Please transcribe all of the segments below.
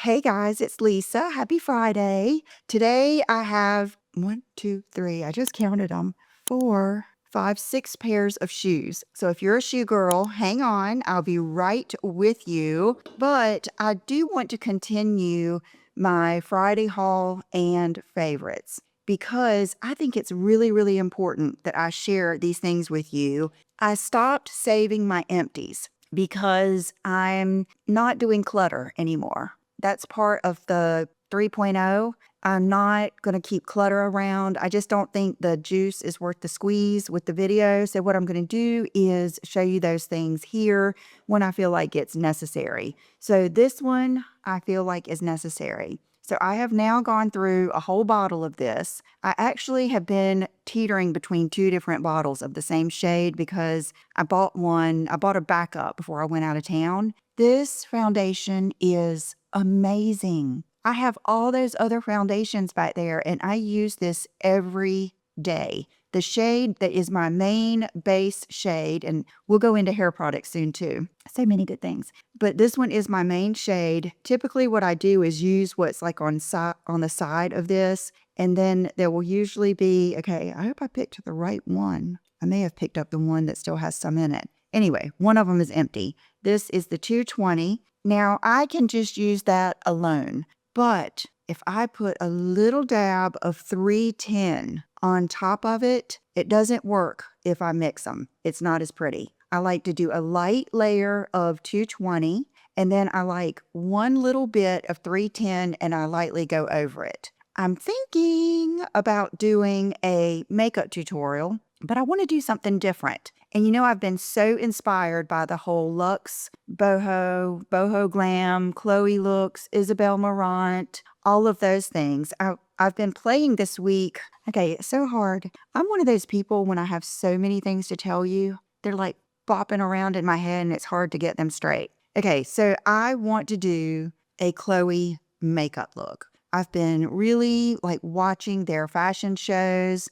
Hey guys, it's Lisa. Happy Friday. Today I have one, two, three, I just counted them, 4, 5, 6 pairs of shoes. So if you're a shoe girl, hang on. I'll be right with you. But I do want to continue my Friday haul and favorites because I think it's really, really important that I share these things with you. I stopped saving my empties because I'm not doing clutter anymore. That's part of the 3.0. I'm not going to keep clutter around. I just don't think the juice is worth the squeeze with the video. So what I'm going to do is show you those things here when I feel like it's necessary. So this one I feel like is necessary. So I have now gone through a whole bottle of this. I actually have been teetering between 2 different bottles of the same shade because I bought a backup before I went out of town. This foundation is amazing. I have all those other foundations back there and I use this every day. The shade that is my main base shade, and we'll go into hair products soon too. So many good things. But this one is my main shade. Typically what I do is use what's like on the side of this, and then there will usually be, okay, I hope I picked the right one. I may have picked up the one that still has some in it. Anyway, one of them is empty. This is the 220. Now, I can just use that alone, but if I put a little dab of 310 on top of it, it doesn't work if I mix them. It's not as pretty. I like to do a light layer of 220, and then I like one little bit of 310, and I lightly go over it. I'm thinking about doing a makeup tutorial, but I want to do something different. And you know, I've been so inspired by the whole Luxe, boho glam, Chloe looks, Isabel Marant, all of those things. I've been playing this week. Okay, it's so hard. I'm one of those people when I have so many things to tell you, they're like bopping around in my head and it's hard to get them straight. Okay, so I want to do a Chloe makeup look. I've been really like watching their fashion shows.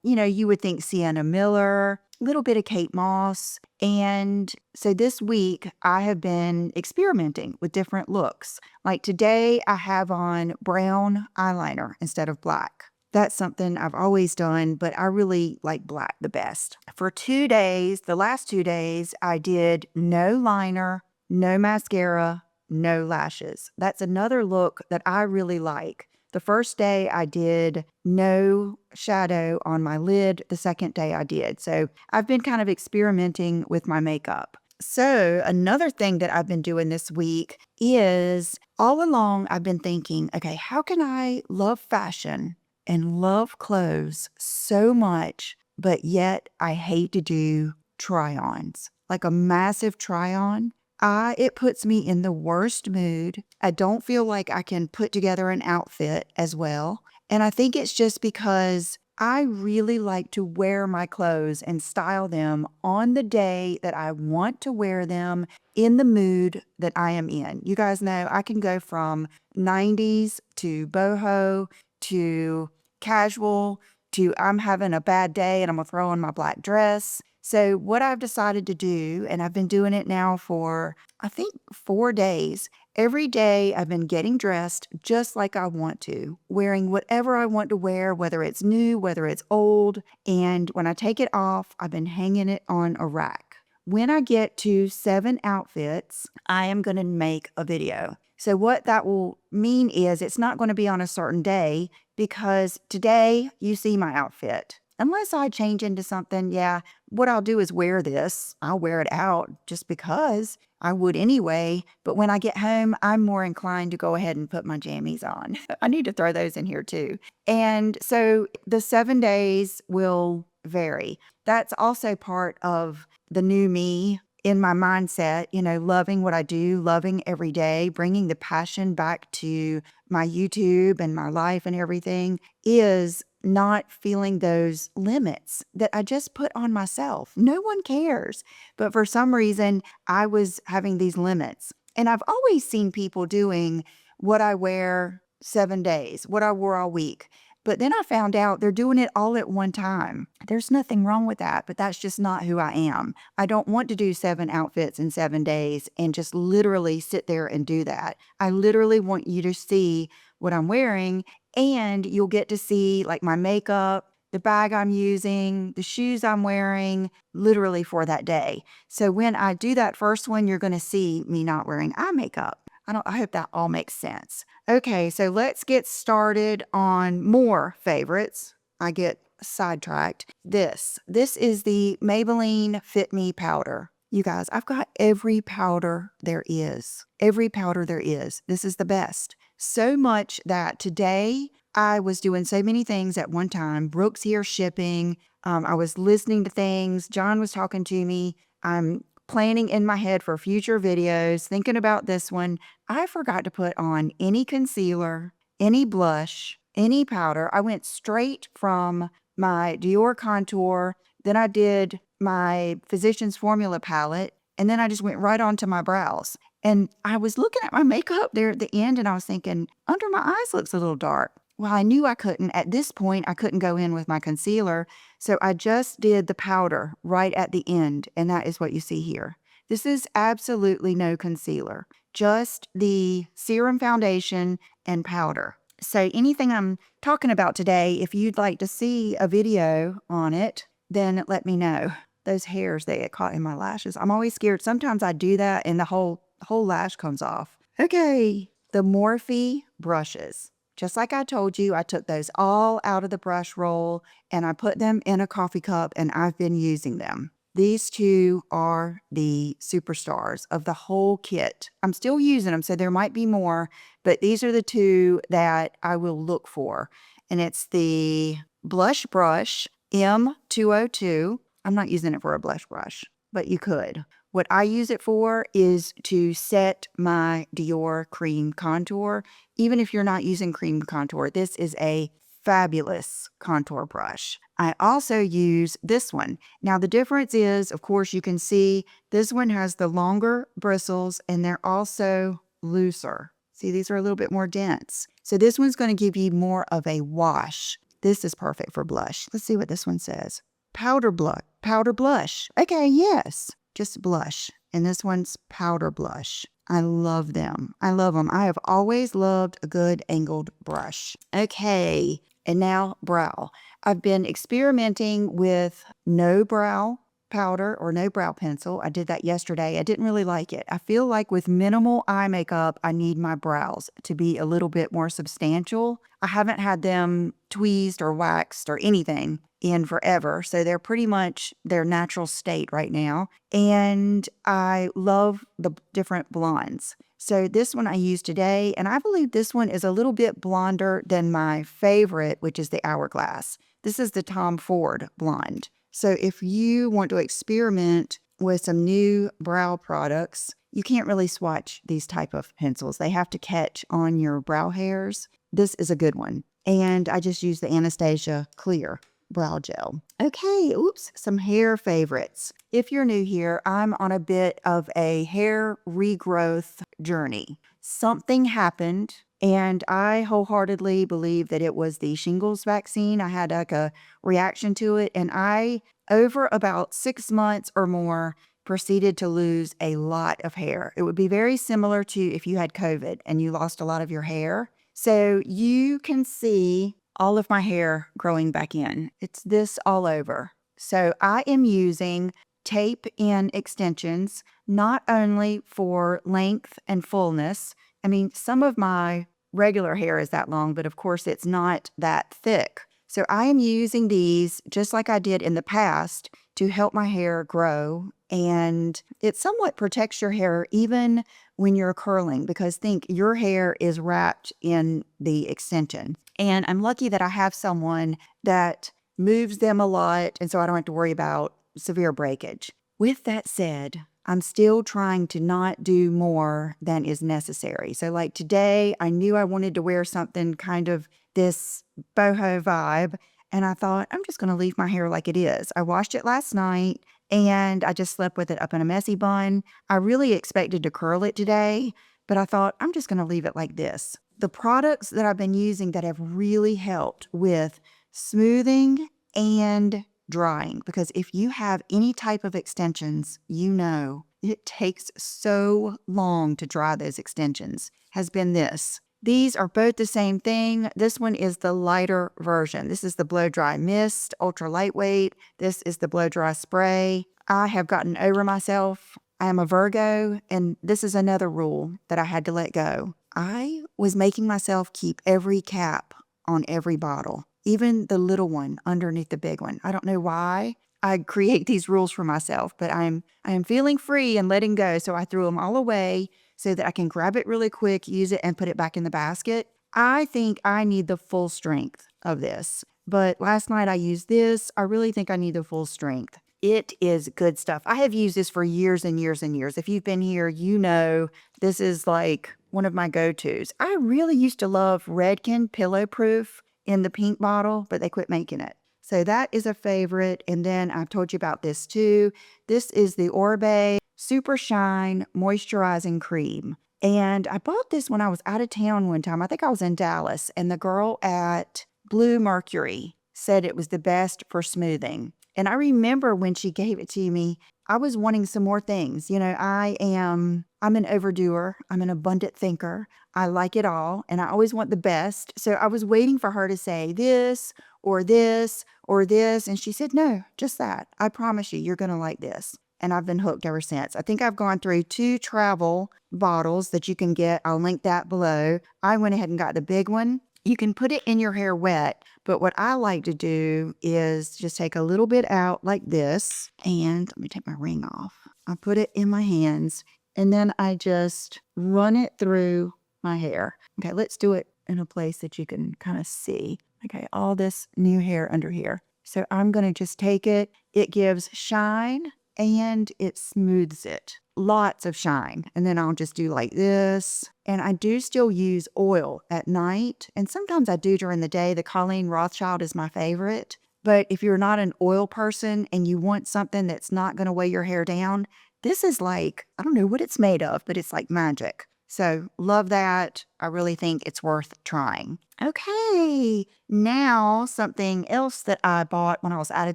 You would think Sienna Miller, a little bit of Kate Moss. And so this week I have been experimenting with different looks. Like today I have on brown eyeliner instead of black. That's something I've always done, but I really like black the best. For 2 days, the last 2 days, I did no liner, no mascara, no lashes. That's another look that I really like. The first day I did no shadow on my lid. The second day I did. So I've been kind of experimenting with my makeup. So another thing that I've been doing this week is all along I've been thinking, okay, how can I love fashion and love clothes so much, but yet I hate to do try-ons, like a massive try-on. It puts me in the worst mood. I don't feel like I can put together an outfit as well. And I think it's just because I really like to wear my clothes and style them on the day that I want to wear them in the mood that I am in. You guys know I can go from 90s to boho to casual to I'm having a bad day and I'm going to throw on my black dress. So what I've decided to do, and I've been doing it now for, I think, 4 days. Every day I've been getting dressed just like I want to, wearing whatever I want to wear, whether it's new, whether it's old. And when I take it off, I've been hanging it on a rack. When I get to 7 outfits, I am going to make a video. So what that will mean is it's not going to be on a certain day because today you see my outfit. Unless I change into something, yeah, what I'll do is wear this. I'll wear it out just because I would anyway. But when I get home, I'm more inclined to go ahead and put my jammies on. I need to throw those in here too. And so the 7 days will vary. That's also part of the new me in my mindset, loving what I do, loving every day, bringing the passion back to my YouTube and my life and everything is not feeling those limits that I just put on myself. No one cares. But for some reason, I was having these limits. And I've always seen people doing what I wear 7 days, what I wore all week. But then I found out they're doing it all at one time. There's nothing wrong with that, but that's just not who I am. I don't want to do 7 outfits in 7 days and just literally sit there and do that. I literally want you to see what I'm wearing, and you'll get to see like my makeup, the bag I'm using, the shoes I'm wearing, literally for that day. So when I do that first one, you're going to see me not wearing eye makeup. I hope that all makes sense. Okay, so let's get started on more favorites. I get sidetracked. This is the Maybelline Fit Me powder. You guys, I've got every powder there is. Every powder there is. This is the best. So much that today I was doing so many things at one time. Brooke's here shipping. I was listening to things. John was talking to me. I'm planning in my head for future videos, thinking about this one. I forgot to put on any concealer, any blush, any powder. I went straight from my Dior contour. Then I did my Physicians Formula palette. And then I just went right on to my brows. And I was looking at my makeup there at the end, and I was thinking, under my eyes looks a little dark. Well, I knew I couldn't. At this point, I couldn't go in with my concealer. So I just did the powder right at the end. And that is what you see here. This is absolutely no concealer, just the serum foundation and powder. So anything I'm talking about today, if you'd like to see a video on it, then let me know. Those hairs that get caught in my lashes. I'm always scared. Sometimes I do that and the whole lash comes off. Okay, the Morphe brushes. Just like I told you, I took those all out of the brush roll and I put them in a coffee cup, and I've been using them. These two are the superstars of the whole kit. I'm still using them, so there might be more, but these are the two that I will look for. And it's the Blush Brush M202. I'm not using it for a blush brush, but you could. What I use it for is to set my Dior cream contour. Even if you're not using cream contour, this is a fabulous contour brush. I also use this one. Now the difference is, of course, you can see this one has the longer bristles and they're also looser. See, these are a little bit more dense. So this one's going to give you more of a wash. This is perfect for blush. Let's see what this one says. Powder blush. Okay, yes, just blush. And this one's powder blush. I love them. I love them. I have always loved a good angled brush. Okay, and now brow. I've been experimenting with no brow powder or no brow pencil. I did that yesterday. I didn't really like it. I feel like with minimal eye makeup, I need my brows to be a little bit more substantial. I haven't had them tweezed or waxed or anything in forever. So they're pretty much their natural state right now. And I love the different blondes. So this one I used today, and I believe this one is a little bit blonder than my favorite, which is the Hourglass. This is the Tom Ford blonde. So if you want to experiment with some new brow products, you can't really swatch these type of pencils. They have to catch on your brow hairs. This is a good one. And I just use the Anastasia Clear Brow Gel. Okay, some hair favorites. If you're new here, I'm on a bit of a hair regrowth journey. Something happened, and I wholeheartedly believe that it was the shingles vaccine. I had like a reaction to it, and I, over about 6 months or more, proceeded to lose a lot of hair. It would be very similar to if you had COVID and you lost a lot of your hair. So you can see all of my hair growing back in. It's this all over. So I am using tape-in extensions, not only for length and fullness. I mean, some of my regular hair is that long, but of course it's not that thick. So I am using these just like I did in the past to help my hair grow. And it somewhat protects your hair even when you're curling, because think your hair is wrapped in the extension. And I'm lucky that I have someone that moves them a lot, and so I don't have to worry about severe breakage. With that said, I'm still trying to not do more than is necessary. So like today, I knew I wanted to wear something kind of this boho vibe, and I thought, I'm just going to leave my hair like it is. I washed it last night, and I just slept with it up in a messy bun. I really expected to curl it today, but I thought I'm just going to leave it like this. The products that I've been using that have really helped with smoothing and drying, because if you have any type of extensions, you know it takes so long to dry those extensions, has been this. These are both the same thing. This one is the lighter version. This is the blow dry mist, ultra lightweight. This is the blow dry spray. I have gotten over myself. I am a Virgo, and this is another rule that I had to let go. I was making myself keep every cap on every bottle, even the little one underneath the big one. I don't know why I create these rules for myself, but I am feeling free and letting go. So I threw them all away so that I can grab it really quick, use it, and put it back in the basket. I think I need the full strength of this. But last night I used this. I really think I need the full strength. It is good stuff. I have used this for years and years and years. If you've been here, you know this is like one of my go-tos. I really used to love Redken Pillow Proof in the pink bottle, but they quit making it. So that is a favorite. And then I've told you about this too. This is the Orbe Super Shine Moisturizing Cream. And I bought this when I was out of town one time. I think I was in Dallas, and the girl at Blue Mercury said it was the best for smoothing. And I remember when she gave it to me, I was wanting some more things. You know, I'm an overdoer. I'm an abundant thinker. I like it all, and I always want the best. So I was waiting for her to say this or this or this. And she said, no, just that. I promise you, you're going to like this. And I've been hooked ever since. I think I've gone through 2 travel bottles that you can get. I'll link that below. I went ahead and got the big one. You can put it in your hair wet, but what I like to do is just take a little bit out like this, and let me take my ring off. I put it in my hands, and then I just run it through my hair. Okay, let's do it in a place that you can kind of see. Okay, all this new hair under here. So I'm going to just take it. It gives shine and it smooths it. Lots of shine. And then I'll just do like this. And I do still use oil at night. And sometimes I do during the day. The Colleen Rothschild is my favorite. But if you're not an oil person and you want something that's not going to weigh your hair down, this is like, I don't know what it's made of, but it's like magic. So love that. I really think it's worth trying. Okay, now something else that I bought when I was out of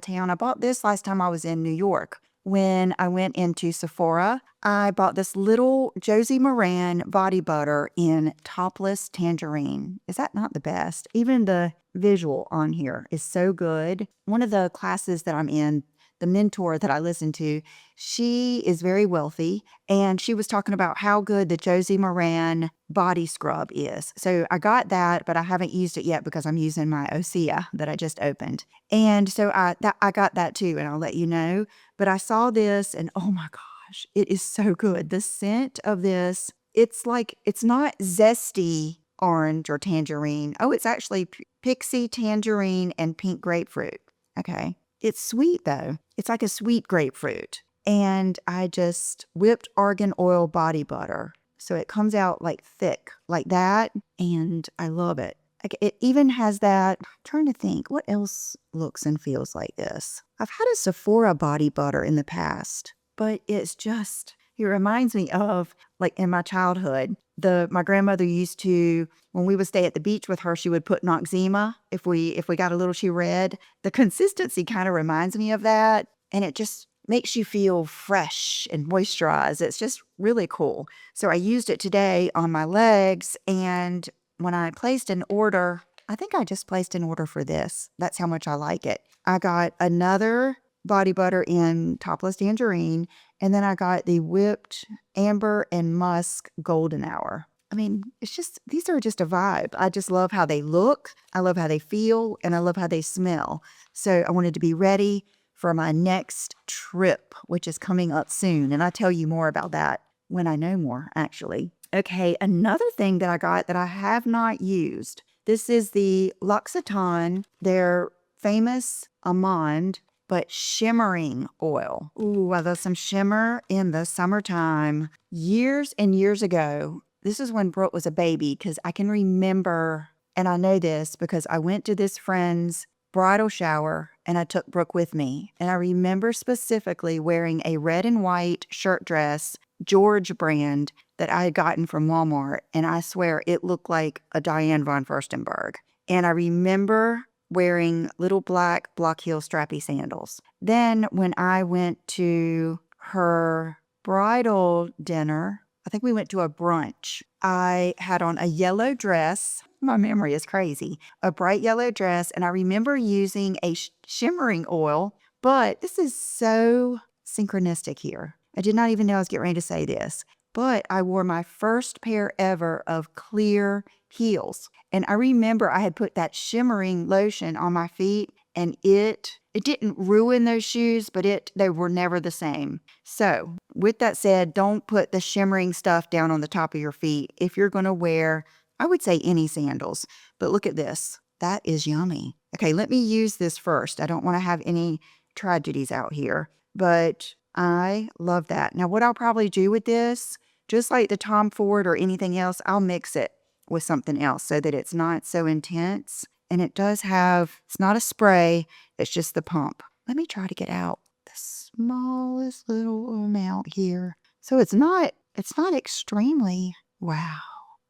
town. I bought this last time I was in New York. When I went into Sephora, I bought this little Josie Moran body butter in topless tangerine. Is that not the best? Even the visual on here is so good. One of the classes that I'm in, the mentor that I listen to, she is very wealthy, and she was talking about how good the Josie Moran body scrub is. So I got that, but I haven't used it yet because I'm using my Osea that I just opened. And so I got that too, and I'll let you know. But I saw this, and oh my gosh, it is so good. The scent of this, it's like, it's not zesty orange or tangerine. Oh, it's actually pixie tangerine and pink grapefruit. Okay. It's sweet though. It's like a sweet grapefruit. And I just whipped argan oil body butter. So it comes out like thick like that. And I love it. Like it even has that, I'm trying to think, what else looks and feels like this? I've had a Sephora body butter in the past, but it's just, it reminds me of like in my childhood, my grandmother used to, when we would stay at the beach with her, she would put Noxzema if we got a little too red. The consistency kind of reminds me of that, and it just makes you feel fresh and moisturized. It's just really cool. So I used it today on my legs, and when I placed an order, I think I just placed an order for this. That's how much I like it. I got another body butter in topless tangerine, and then I got the whipped amber and musk golden hour. I mean, it's just, these are just a vibe. I just love how they look, I love how they feel, and I love how they smell. So I wanted to be ready for my next trip, which is coming up soon. And I'll tell you more about that when I know more, actually. Okay, another thing that I got that I have not used. This is the L'Occitane, their famous almond, but shimmering oil. Ooh, I love some shimmer in the summertime. Years and years ago, this is when Brooke was a baby, because I can remember, and I know this because I went to this friend's bridal shower and I took Brooke with me. And I remember specifically wearing a red and white shirt dress George brand that I had gotten from Walmart, and I swear it looked like a Diane von Furstenberg. And I remember wearing little black block heel strappy sandals. Then when I went to her bridal dinner, I think we went to a brunch. I had on a yellow dress. My memory is crazy. A bright yellow dress, and I remember using a shimmering oil, but this is so synchronistic here. I did not even know I was getting ready to say this, but I wore my first pair ever of clear heels. And I remember I had put that shimmering lotion on my feet, and it didn't ruin those shoes, but they were never the same. So with that said, don't put the shimmering stuff down on the top of your feet if you're going to wear, I would say, any sandals. But look at this. That is yummy. Okay, let me use this first. I don't want to have any tragedies out here, but I love that. Now, what I'll probably do with this, just like the Tom Ford or anything else, I'll mix it with something else so that it's not so intense. And it does have, it's not a spray, it's just the pump. Let me try to get out the smallest little amount here. So it's not extremely, wow,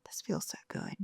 this feels so good.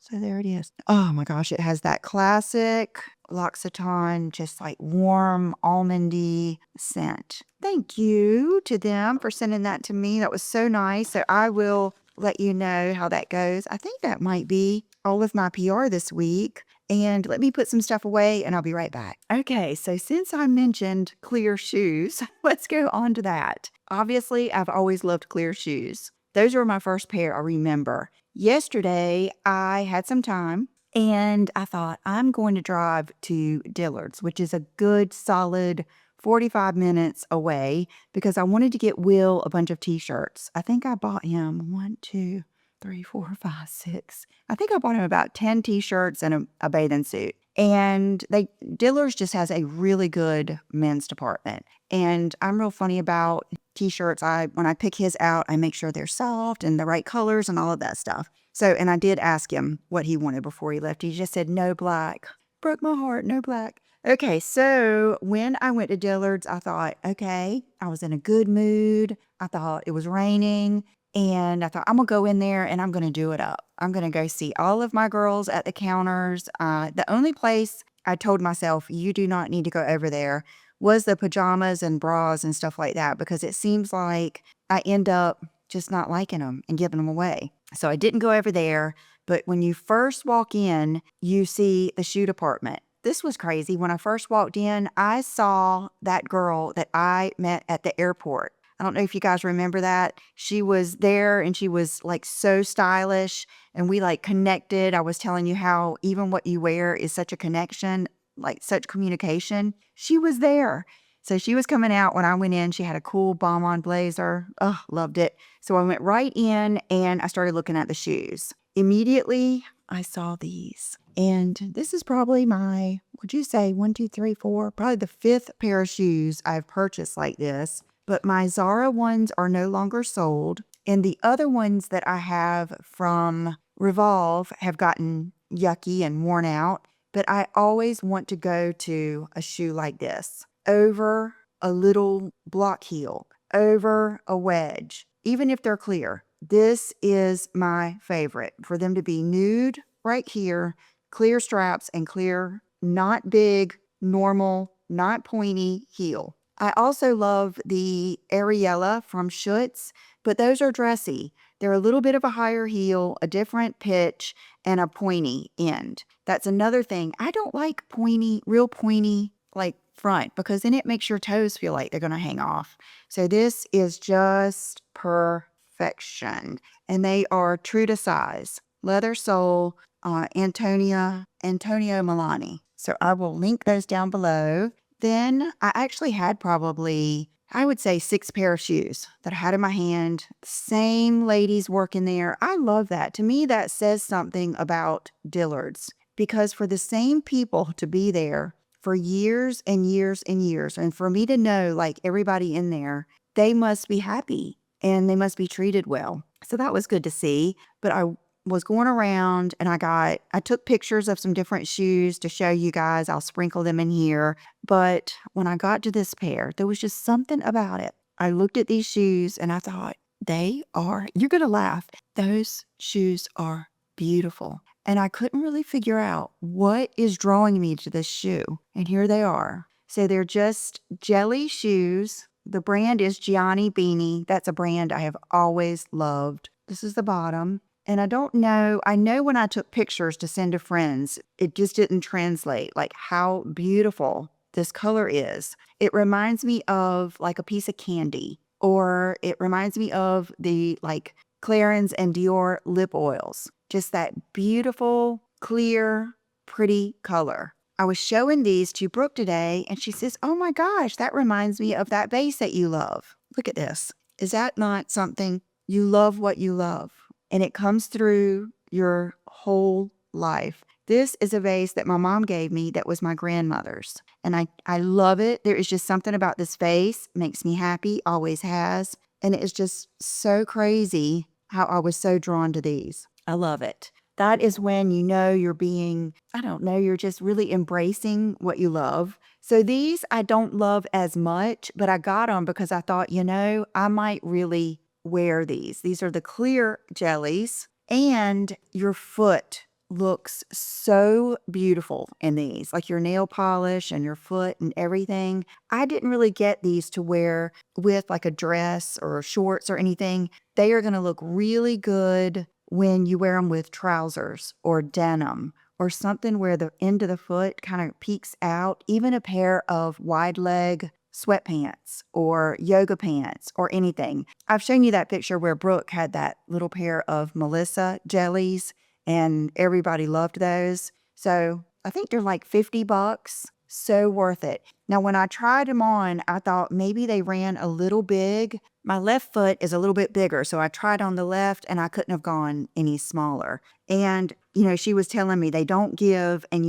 So there it is. Oh my gosh, it has that classic L'Occitane, just like warm, almondy scent. Thank you to them for sending that to me. That was so nice. So I will let you know how that goes. I think that might be all of my PR this week. And let me put some stuff away and I'll be right back. Okay, so since I mentioned clear shoes, let's go on to that. Obviously, I've always loved clear shoes. Those were my first pair, I remember. Yesterday, I had some time and I thought I'm going to drive to Dillards, which is a good solid 45 minutes away, because I wanted to get Will a bunch of t-shirts. I think I bought him 1, 2, 3, 4, 5, 6. I think I bought him about 10 t-shirts and a bathing suit. And Dillards just has a really good men's department. And I'm real funny about t-shirts. When I pick his out, I make sure they're soft and the right colors and all of that stuff. So, and I did ask him what he wanted before he left. He just said, no black. Broke my heart, no black. Okay, so when I went to Dillard's, I thought, okay, I was in a good mood. I thought it was raining. And I thought, I'm going to go in there and I'm going to do it up. I'm going to go see all of my girls at the counters. The only place I told myself, you do not need to go over there, was the pajamas and bras and stuff like that, because it seems like I end up just not liking them and giving them away. So I didn't go over there. But when you first walk in, you see the shoe department. This was crazy. When I first walked in, I saw that girl that I met at the airport. I don't know if you guys remember that. She was there and she was like so stylish and we like connected. I was telling you how even what you wear is such a connection, like such communication. She was there. So she was coming out when I went in. She had a cool bomb-on blazer. Oh, loved it. So I went right in and I started looking at the shoes. Immediately, I saw these. And this is probably my, would you say 1, 2, 3, 4, probably the 5th pair of shoes I've purchased like this. But my Zara ones are no longer sold. And the other ones that I have from Revolve have gotten yucky and worn out. But I always want to go to a shoe like this over a little block heel, over a wedge, even if they're clear. This is my favorite, for them to be nude right here, clear straps and clear, not big, normal, not pointy heel. I also love the Ariella from Schutz, but those are dressy. They're a little bit of a higher heel, a different pitch, and a pointy end. That's another thing. I don't like pointy, real pointy, like front, because then it makes your toes feel like they're going to hang off. So this is just perfection. And they are true to size. Leather sole, Antonio Milani. So I will link those down below. Then I actually had probably, I would say 6 pair of shoes that I had in my hand. Same ladies working there. I love that. To me, that says something about Dillard's, because for the same people to be there for years and years and years, and for me to know like everybody in there, they must be happy and they must be treated well. So that was good to see. But I was going around and I took pictures of some different shoes to show you guys. I'll sprinkle them in here. But when I got to this pair, there was just something about it. I looked at these shoes and I thought, you're going to laugh. Those shoes are beautiful. And I couldn't really figure out what is drawing me to this shoe. And here they are. So they're just jelly shoes. The brand is Gianni Beanie. That's a brand I have always loved. This is the bottom. And I don't know, I know when I took pictures to send to friends, it just didn't translate like how beautiful this color is. It reminds me of like a piece of candy, or it reminds me of the like Clarins and Dior lip oils. Just that beautiful, clear, pretty color. I was showing these to Brooke today and she says, oh my gosh, that reminds me of that vase that you love. Look at this. Is that not something? You love what you love, and it comes through your whole life. This is a vase that my mom gave me that was my grandmother's, and I love it. There is just something about this vase, makes me happy, always has, and it is just so crazy how I was so drawn to these. I love it. That is when you know you're being, I don't know, you're just really embracing what you love. So these I don't love as much, but I got them because I thought, I might really wear these. These are the clear jellies, and your foot looks so beautiful in these, like your nail polish and your foot and everything. I didn't really get these to wear with like a dress or shorts or anything. They are going to look really good when you wear them with trousers or denim or something where the end of the foot kind of peeks out, even a pair of wide leg sweatpants or yoga pants or anything. I've shown you that picture where Brooke had that little pair of Melissa jellies and everybody loved those. So I think they're like $50. So worth it. Now, when I tried them on, I thought maybe they ran a little big. My left foot is a little bit bigger, so I tried on the left and I couldn't have gone any smaller. And, she was telling me they don't give, and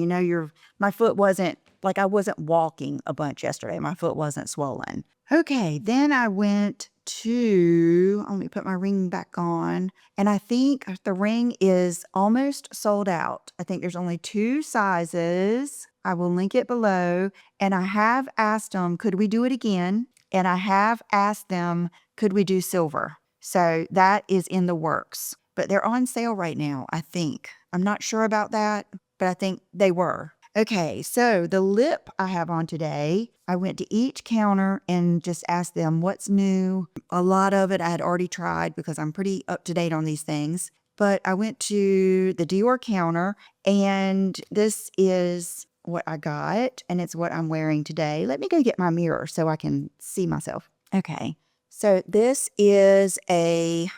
my foot wasn't, like I wasn't walking a bunch yesterday. My foot wasn't swollen. Okay, then I went to, let me put my ring back on. And I think the ring is almost sold out. I think there's only 2 sizes. I will link it below. And I have asked them, could we do it again? And I have asked them, could we do silver? So that is in the works. But they're on sale right now, I think. I'm not sure about that, but I think they were. Okay, so the lip I have on today, I went to each counter and just asked them what's new. A lot of it I had already tried because I'm pretty up to date on these things. But I went to the Dior counter, and this is what I got, and it's what I'm wearing today. Let me go get my mirror so I can see myself. Okay, so this is I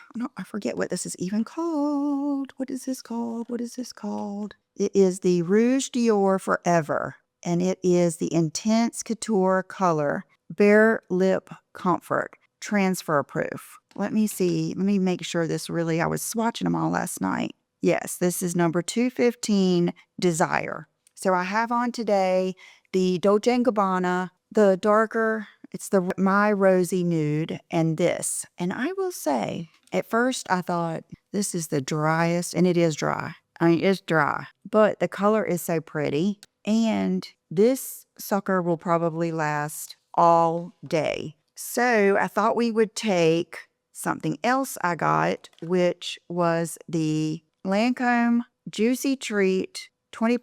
forget what this is even called. What is this called? What is this called? It is the Rouge Dior Forever, and it is the Intense Couture Color Bare Lip Comfort Transfer Proof. Let me see. Let me make sure this really, I was swatching them all last night. Yes, this is number 215 Desire. So I have on today the Dolce & Gabbana, the darker, it's the My Rosy Nude, and this. And I will say, at first I thought this is the driest, and it is dry. I mean, it's dry, but the color is so pretty. And this sucker will probably last all day. So I thought we would take something else I got, which was the Lancome Juicy Treat 20%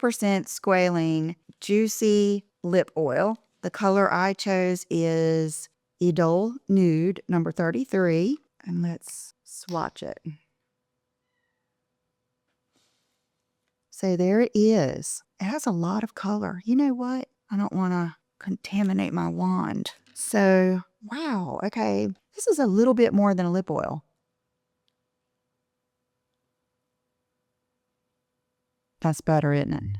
squalene juicy lip oil. The color I chose is Idole Nude number 33. And let's swatch it. So there it is. It has a lot of color. You know what? I don't want to contaminate my wand. So, wow. Okay. This is a little bit more than a lip oil. That's better, isn't it?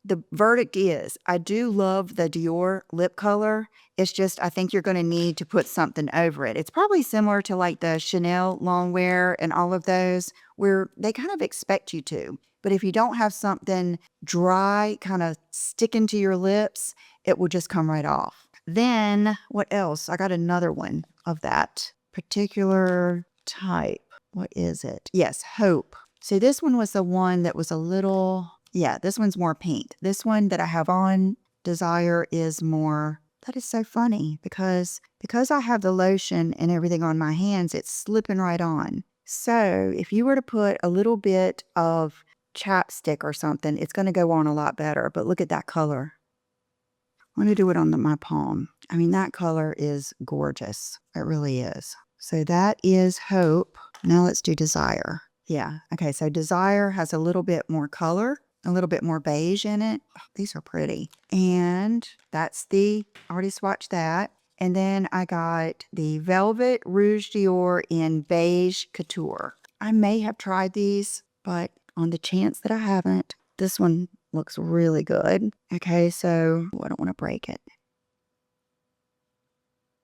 The verdict is, I do love the Dior lip color. It's just, I think you're going to need to put something over it. It's probably similar to like the Chanel longwear and all of those, where they kind of expect you to. But if you don't have something dry, kind of sticking to your lips, it will just come right off. Then, what else? I got another one of that particular type. What is it? Yes, Hope. So this one was the one that was a little... Yeah, this one's more pink. This one that I have on, Desire, is more That is so funny because I have the lotion and everything on my hands, it's slipping right on. So if you were to put a little bit of chapstick or something, it's going to go on a lot better. But look at that color. I'm going to do it on my palm. I mean, that color is gorgeous. It really is. So that is Hope. Now let's do Desire. Yeah. Okay. So Desire has a little bit more color, a little bit more beige in it. Oh, these are pretty. And that's I already swatched that. And then I got the Velvet Rouge Dior in Beige Couture. I may have tried these, but on the chance that I haven't, this one looks really good. Okay, so I don't want to break it.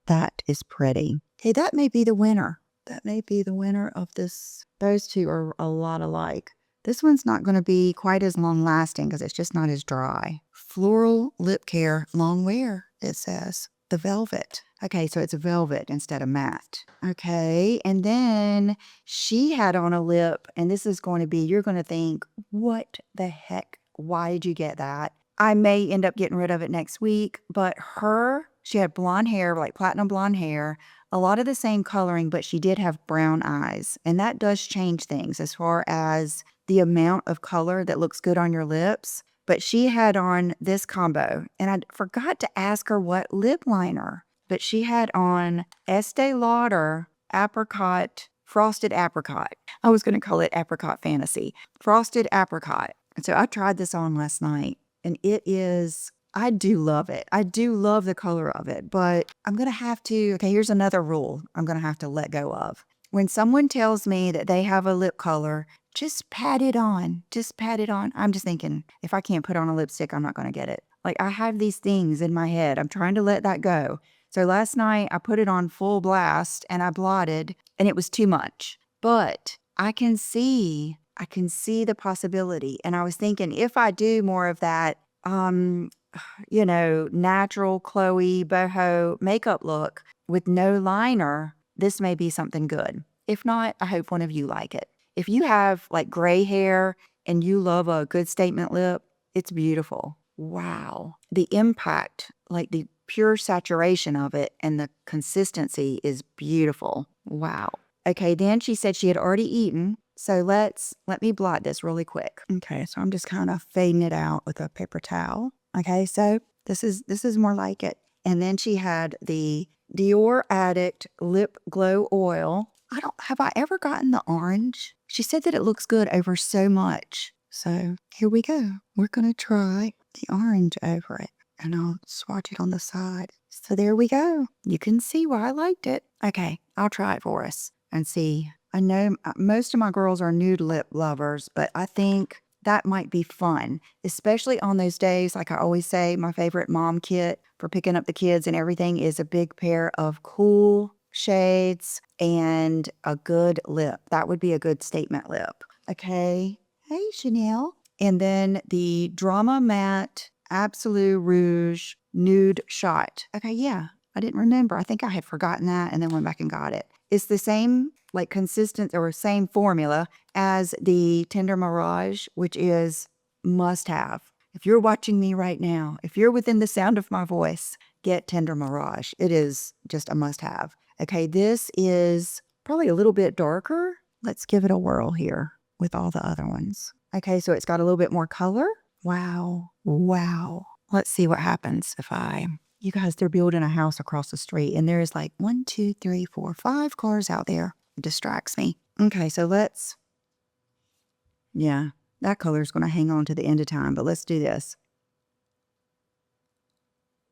That is pretty. Okay, that may be the winner. That may be the winner of this. Those two are a lot alike. This one's not going to be quite as long lasting because it's just not as dry. Floral Lip Care Long Wear, it says. The Velvet. Okay, so it's velvet instead of matte. Okay, and then she had on a lip, and this is going to be, you're going to think, what the heck? Why did you get that? I may end up getting rid of it next week, but she had blonde hair, like platinum blonde hair, a lot of the same coloring, but she did have brown eyes. And that does change things as far as the amount of color that looks good on your lips. But she had on this combo, and I forgot to ask her what lip liner, but she had on Estee Lauder Frosted Apricot. I was going to call it Apricot Fantasy. Frosted Apricot. And so I tried this on last night, and I do love it. I do love the color of it, but I'm going to have to, okay, here's another rule I'm going to have to let go of. When someone tells me that they have a lip color, just pat it on. Just pat it on. I'm just thinking, if I can't put on a lipstick, I'm not going to get it. Like, I have these things in my head. I'm trying to let that go. So last night, I put it on full blast, and I blotted, and it was too much. But I can see the possibility. And I was thinking, if I do more of that, natural Chloe boho makeup look with no liner, this may be something good. If not, I hope one of you like it. If you have like gray hair and you love a good statement lip, it's beautiful. Wow. The impact, like the pure saturation of it and the consistency is beautiful. Wow. Okay, then she said she had already eaten. So let me blot this really quick. Okay, so I'm just kind of fading it out with a paper towel. Okay, so this is more like it. And then she had the Dior Addict Lip Glow Oil. Have I ever gotten the orange? She said that it looks good over so much. So here we go. We're going to try the orange over it. And I'll swatch it on the side. So there we go. You can see why I liked it. Okay, I'll try it for us and see. I know most of my girls are nude lip lovers, but I think that might be fun, especially on those days. Like I always say, my favorite mom kit for picking up the kids and everything is a big pair of cool shades and a good lip. That would be a good statement lip. Okay. Hey, Chanel. And then the Drama Matte Absolute Rouge Nude Shot. Okay, yeah. I didn't remember. I think I had forgotten that and then went back and got it. It's the same, like consistent or same formula as the Tender Mirage, which is must have. If you're watching me right now, if you're within the sound of my voice, get Tender Mirage. It is just a must have. Okay, this is probably a little bit darker. Let's give it a whirl here with all the other ones. Okay, so it's got a little bit more color. Wow. Wow. Let's see what happens if you guys, they're building a house across the street and there's like 1, 2, 3, 4, 5 cars out there. It distracts me. Okay, so yeah, that color is going to hang on to the end of time, but let's do this.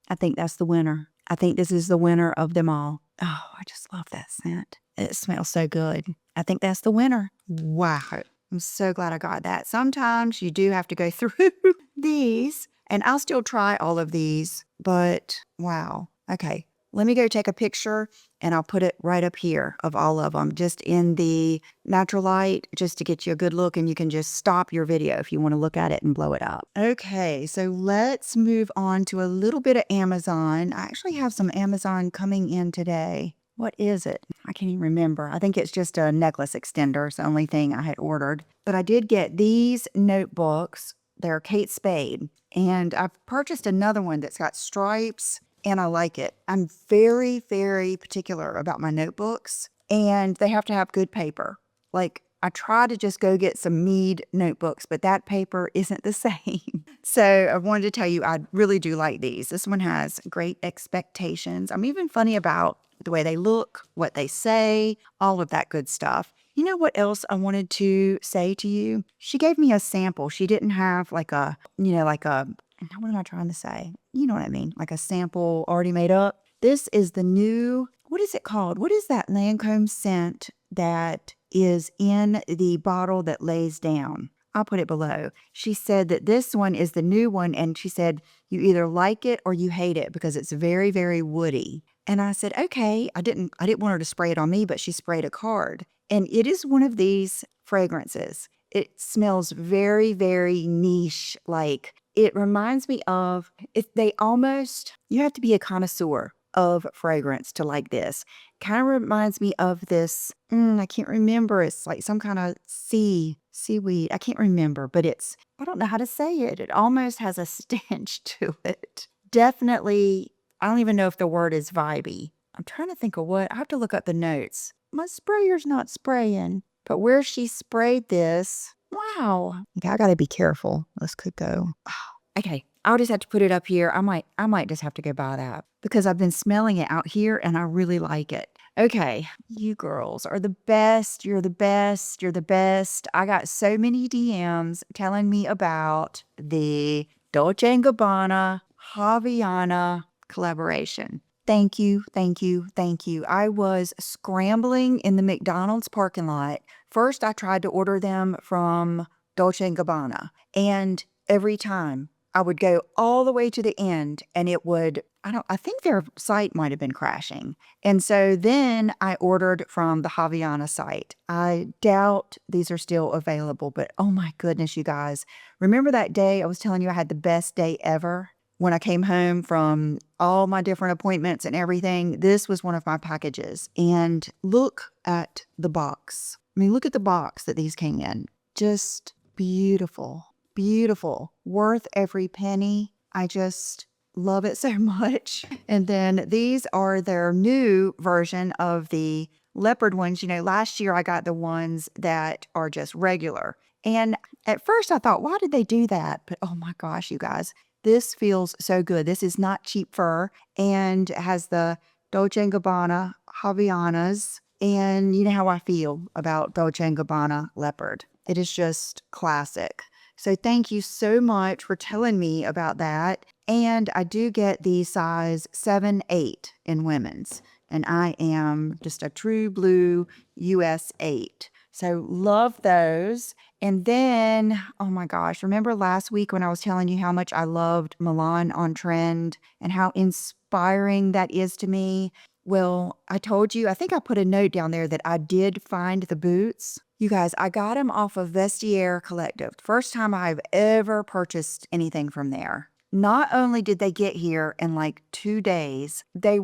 I think that's the winner. I think this is the winner of them all. Oh, I just love that scent. It smells so good. I think that's the winner. Wow. I'm so glad I got that. Sometimes you do have to go through these, and I'll still try all of these, but wow. Okay, let me go take a picture, and I'll put it right up here of all of them, just in the natural light, just to get you a good look, and you can just stop your video if you want to look at it and blow it up. Okay, so let's move on to a little bit of Amazon. I actually have some Amazon coming in today. What is it? I can't even remember. I think it's just a necklace extender. It's the only thing I had ordered. But I did get these notebooks. They're Kate Spade. And I've purchased another one that's got stripes and I like it. I'm very, very particular about my notebooks, and they have to have good paper. Like, I try to just go get some Mead notebooks, but that paper isn't the same. So I wanted to tell you, I really do like these. This one has great expectations. I'm even funny about the way they look, what they say, all of that good stuff. You know what else I wanted to say to you? She gave me a sample. She didn't have like a, like a, what am I trying to say? You know what I mean? Like a sample already made up. This is the new, what is it called? What is that Lancome scent that is in the bottle that lays down? I'll put it below. She said that this one is the new one, and she said you either like it or you hate it because it's very, very woody. And I said, okay. I didn't want her to spray it on me, but she sprayed a card. And it is one of these fragrances. It smells very, very niche. Like, it reminds me of, you have to be a connoisseur of fragrance to like this. Kind of reminds me of this, I can't remember. It's like some kind of seaweed. I can't remember, but I don't know how to say it. It almost has a stench to it. Definitely, I don't even know if the word is vibey. I'm trying to think of what. I have to look up the notes. My sprayer's not spraying. But where she sprayed this, wow. Okay, I gotta be careful. This could go. Okay, I'll just have to put it up here. I might just have to go buy that because I've been smelling it out here and I really like it. Okay, you girls are the best. You're the best. You're the best. I got so many DMs telling me about the Dolce & Gabbana Havaiana collaboration. Thank you, thank you, thank you. I was scrambling in the McDonald's parking lot. First, I tried to order them from Dolce & Gabbana, and every time I would go all the way to the end and it would, I think their site might have been crashing. And so then I ordered from the Havaiana site. I doubt these are still available, but oh my goodness, you guys. Remember that day I was telling you I had the best day ever? When I came home from all my different appointments and everything, this was one of my packages. And look at the box. I mean, look at the box that these came in. Just beautiful. Beautiful. Worth every penny. I just love it so much. And then these are their new version of the leopard ones. You know, last year I got the ones that are just regular. And at first I thought, why did they do that? But oh my gosh, you guys, this feels so good. This is not cheap fur and it has the Dolce & Gabbana Havaianas. And you know how I feel about Dolce & Gabbana leopard. It is just classic. So thank you so much for telling me about that. And I do get the size 7-8 in women's. And I am just a true blue US 8. So love those. And then, oh my gosh, remember last week when I was telling you how much I loved Milan on Trend and how inspiring that is to me? Well, I told you, I think I put a note down there that I did find the boots. You guys, I got them off of Vestiaire Collective. First time I've ever purchased anything from there. Not only did they get here in like 2 days, they're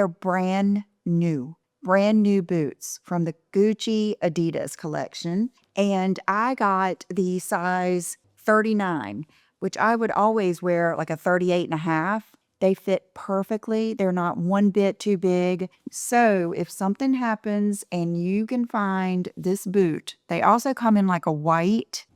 brand new. Brand new boots from the Gucci Adidas collection. And I got the size 39, which I would always wear like a 38.5. They fit perfectly. They're not one bit too big. So if something happens and you can find this boot, they also come in like a white.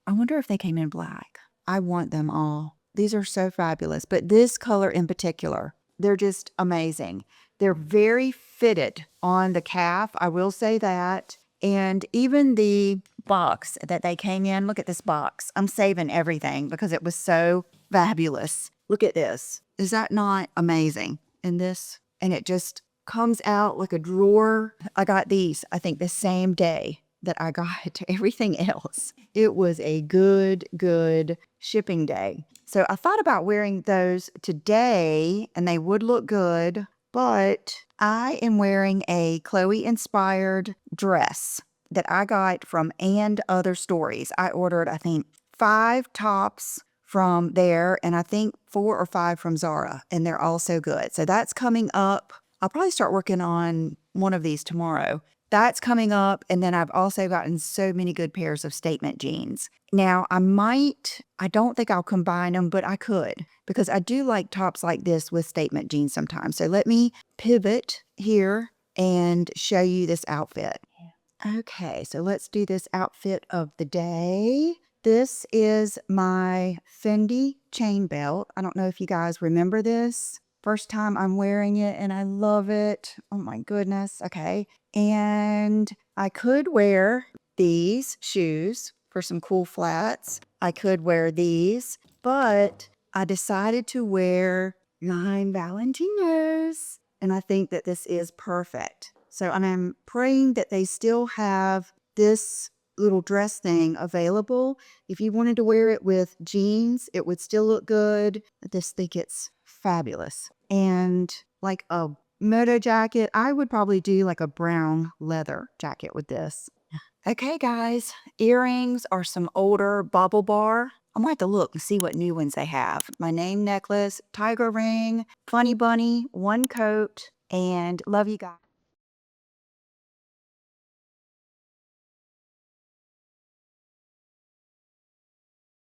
I wonder if they came in black. I want them all. These are so fabulous. But this color in particular, they're just amazing. They're very fitted on the calf. I will say that. And even the box that they came in, look at this box. I'm saving everything because it was so fabulous. Look at this. Is that not amazing? And it just comes out like a drawer. I got these, I think, the same day that I got everything else. It was a good shipping day. So I thought about wearing those today and they would look good, but I am wearing a Chloe-inspired dress that I got from And Other Stories. I ordered, I think, 5 tops from there, and I think 4 or 5 from Zara, and they're all so good. So that's coming up. I'll probably start working on one of these tomorrow. that's coming up. And then I've also gotten so many good pairs of statement jeans. Now, I don't think I'll combine them, but I could because I do like tops like this with statement jeans sometimes. So let me pivot here and show you this outfit. Okay, so let's do this outfit of the day. This is my Fendi chain belt. I don't know if you guys remember this. First time I'm wearing it and I love it. Oh my goodness. Okay. And I could wear these shoes for some cool flats. I could wear these, but I decided to wear Nine Valentinos. And I think that this is perfect. So I'm praying that they still have this little dress thing available. If you wanted to wear it with jeans, it would still look good. I just think it's fabulous. And like a moto jacket, I would probably do like a brown leather jacket with this. Okay, guys, earrings are some older bubble bar. I'm gonna have to look and see what new ones they have. My name necklace, tiger ring, funny bunny, one coat, and love you guys.